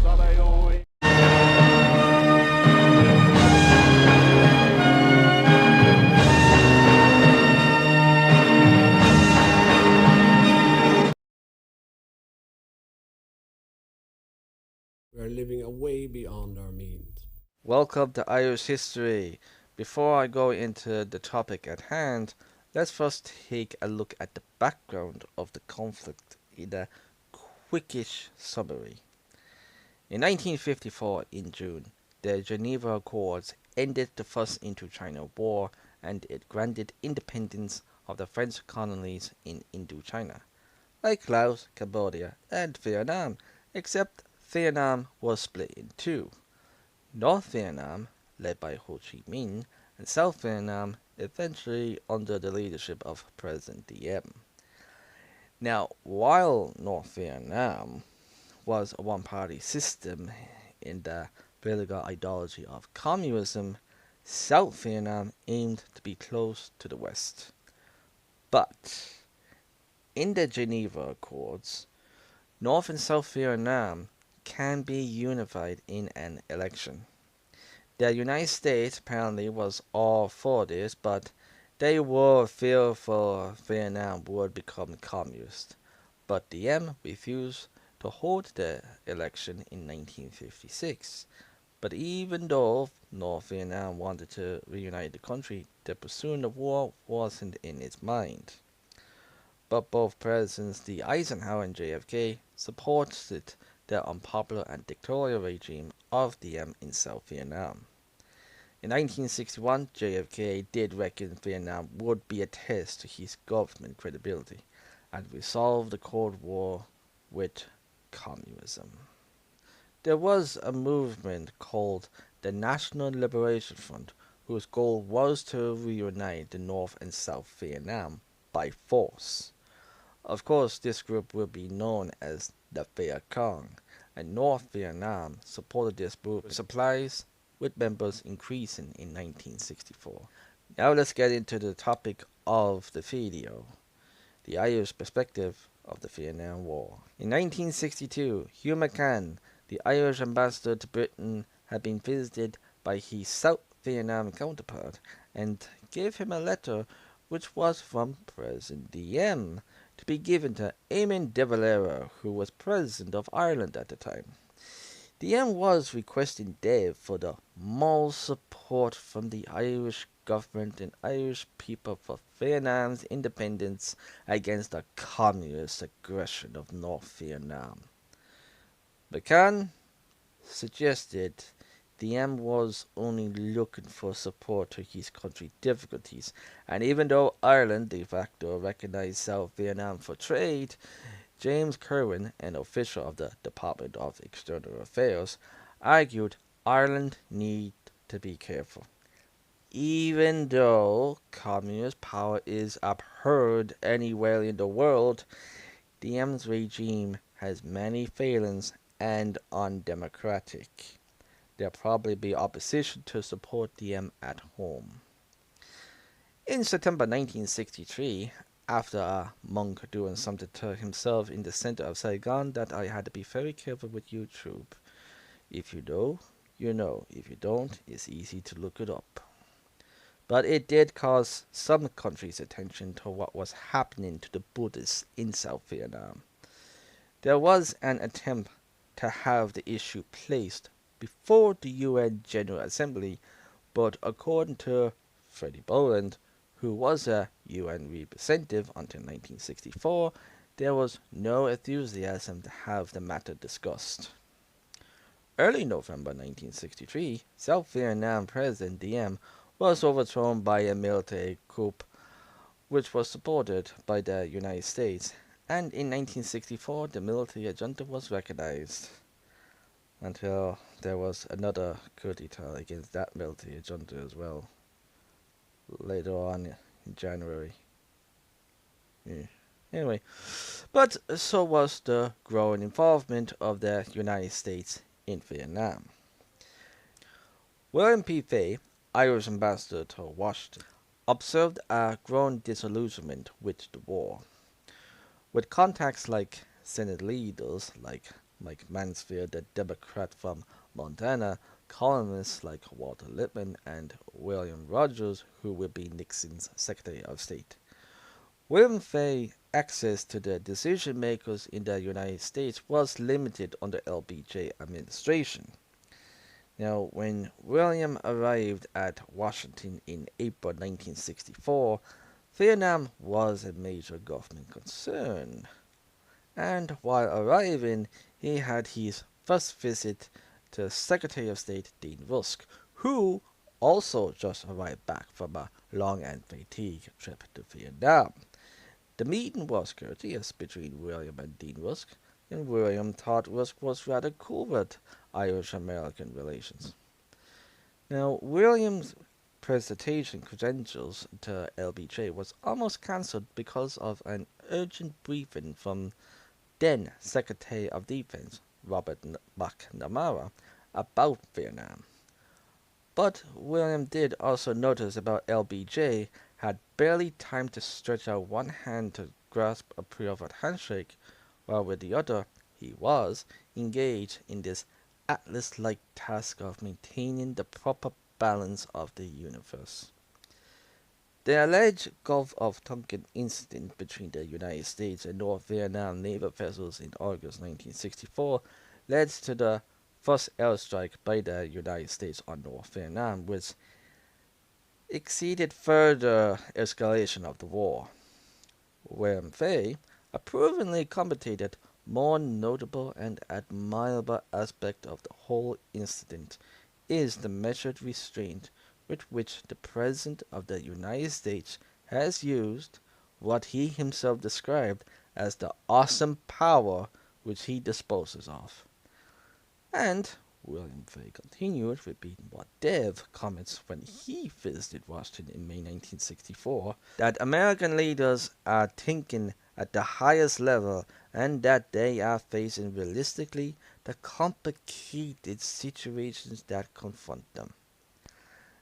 We are living way beyond our means. Welcome to Irish History. Before I go into the topic at hand, let's first take a look at the background of the conflict in a quickish summary. In 1954, in June, the Geneva Accords ended the First Indochina War and it granted independence of the French colonies in Indochina, like Laos, Cambodia, and Vietnam, except Vietnam was split in two. North Vietnam, led by Ho Chi Minh, and South Vietnam, eventually under the leadership of President Diem. Now, while North Vietnam was a one-party system in the political ideology of communism, South Vietnam aimed to be close to the West. But in the Geneva Accords, North and South Vietnam can be unified in an election. The United States apparently was all for this, but they were fearful Vietnam would become communist. But Diem refused to hold the election in 1956. But even though North Vietnam wanted to reunite the country, the pursuing the war wasn't in its mind. But both Presidents Eisenhower and JFK supported the unpopular and dictatorial regime of Diem in South Vietnam. In 1961, JFK did reckon Vietnam would be a test to his government credibility and resolve the Cold War with communism. There was a movement called the National Liberation Front whose goal was to reunite the North and South Vietnam by force. Of course, this group will be known as the Viet Cong, and North Vietnam supported this group with supplies, with members increasing in 1964. Now let's get into the topic of the video, the Irish perspective of the Vietnam War. In 1962, Hugh McCann, the Irish ambassador to Britain, had been visited by his South Vietnam counterpart and gave him a letter which was from President Diem to be given to Eamon de Valera, who was President of Ireland at the time. Diem was requesting Dave for the moral support from the Irish government and Irish people for Vietnam's independence against the communist aggression of North Vietnam. McCann suggested Diem was only looking for support to his country's difficulties, and even though Ireland de facto recognized South Vietnam for trade, James Kerwin, an official of the Department of External Affairs, argued Ireland need to be careful. Even though communist power is abhorred anywhere in the world, Diem's regime has many failings and undemocratic. There'll probably be opposition to support Diem at home. In September 1963, after a monk doing something to himself in the center of Saigon, that I had to be very careful with YouTube. If you know, you know. If you don't, it's easy to look it up. But it did cause some countries' attention to what was happening to the Buddhists in South Vietnam. There was an attempt to have the issue placed before the UN General Assembly, but according to Freddie Boland, who was a UN representative until 1964, there was no enthusiasm to have the matter discussed. Early November 1963, South Vietnam President Diem was overthrown by a military coup which was supported by the United States, and in 1964 the military junta was recognized until there was another coup d'etat against that military junta as well later on in January. Yeah. Anyway, but so was the growing involvement of the United States in Vietnam. William P. Fay, Irish ambassador to Washington, observed a growing disillusionment with the war. With contacts like Senate leaders like Mike Mansfield, the Democrat from Montana, columnists like Walter Lippmann and William Rogers, who would be Nixon's Secretary of State. William Fay's access to the decision makers in the United States was limited under LBJ administration. Now, when William arrived at Washington in April 1964, Vietnam was a major government concern. And while arriving, he had his first visit to Secretary of State Dean Rusk, who also just arrived back from a long and fatigued trip to Vietnam. The meeting was courteous between William and Dean Rusk, and William thought Rusk was rather cool with Irish-American relations. Now, William's presentation credentials to LBJ was almost cancelled because of an urgent briefing from then Secretary of Defense Robert McNamara about Vietnam. But William did also notice about LBJ had barely time to stretch out one hand to grasp a pre-offered handshake, while with the other he was engaged in this Atlas-like task of maintaining the proper balance of the universe. The alleged Gulf of Tonkin incident between the United States and North Vietnam naval vessels in August 1964 led to the first airstrike by the United States on North Vietnam, which exceeded further escalation of the war. William Fay approvingly commented, more notable and admirable aspect of the whole incident is the measured restraint with which the President of the United States has used what he himself described as the awesome power which he disposes of. And William Fay continued, repeating what Dev comments when he visited Washington in May 1964, that American leaders are thinking at the highest level and that they are facing realistically the complicated situations that confront them.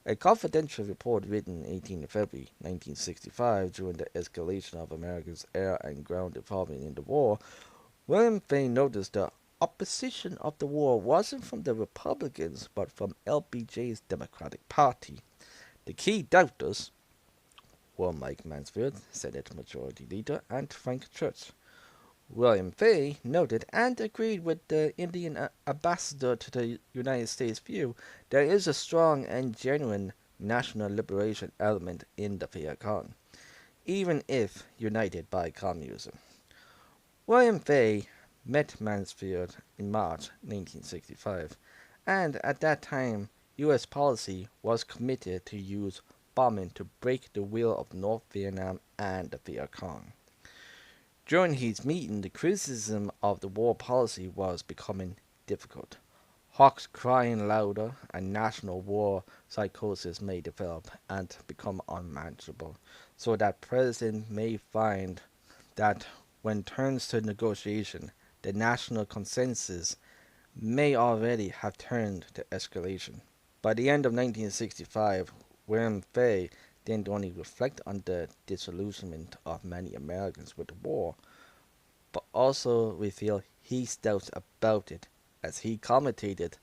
A confidential report written 18 February 1965 during the escalation of America's air and ground involvement in the war, William Fay noticed the opposition of the war wasn't from the Republicans but from LBJ's Democratic Party. The key doubters were Mike Mansfield, Senate Majority Leader, and Frank Church. William Fay noted and agreed with the Indian ambassador to the United States view there is a strong and genuine national liberation element in the Viet Cong, even if united by communism. William Fay met Mansfield in March 1965, and at that time U.S. policy was committed to use bombing to break the will of North Vietnam and the Viet Cong. During his meeting, the criticism of the war policy was becoming difficult. Hawks crying louder, and national war psychosis may develop and become unmanageable, so that President may find that when turns to negotiation, the national consensus may already have turned to escalation. By the end of 1965, William Fay didn't only reflect on the disillusionment of many Americans with the war, but also reveal his doubts about it, as he commented,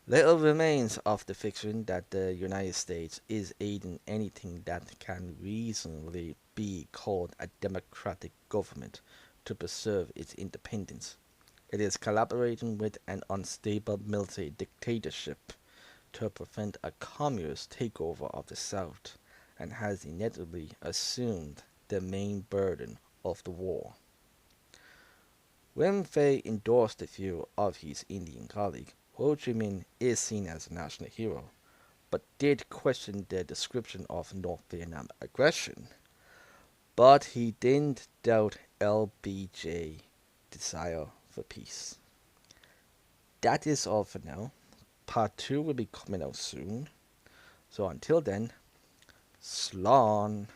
little remains of the fiction that the United States is aiding anything that can reasonably be called a democratic government to preserve its independence. It is collaborating with an unstable military dictatorship to prevent a communist takeover of the South, and has inevitably assumed the main burden of the war. William Fay endorsed the view of his Indian colleague, Ho Chi Minh is seen as a national hero, but did question the description of North Vietnam aggression. But he didn't doubt LBJ's desire for peace. That is all for now. Part 2 will be coming out soon. So until then, Slán.